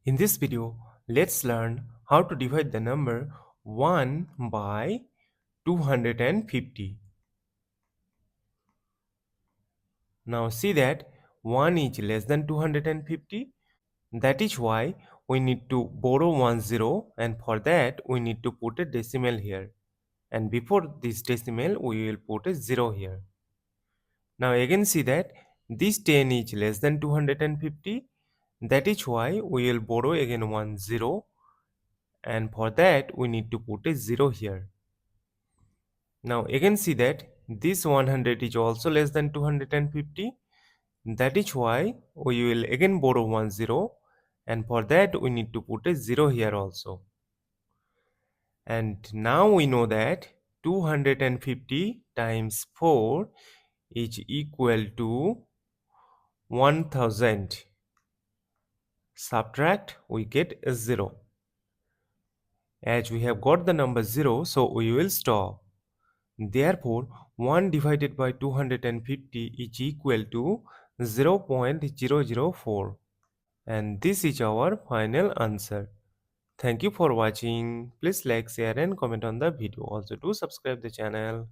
In this video, let's learn how to divide the number 1 by 250. Now see that 1 is less than 250. That is why we need to borrow one zero, and for that we need to put a decimal here. And before this decimal we will put a 0 here. Now again see that this 10 is less than 250. That is why we will borrow again one zero, and for that we need to put a 0 here. Now again see that this 100 is also less than 250. That is why we will again borrow one zero, and for that we need to put a 0 here also. And now we know that 250 times 4 is equal to 1000. Subtract, we get a 0. As we have got the number 0, so we will stop. Therefore, 1 divided by 250 is equal to 0.004. And this is our final answer. Thank you for watching. Please like, share and comment on the video. Also do subscribe the channel.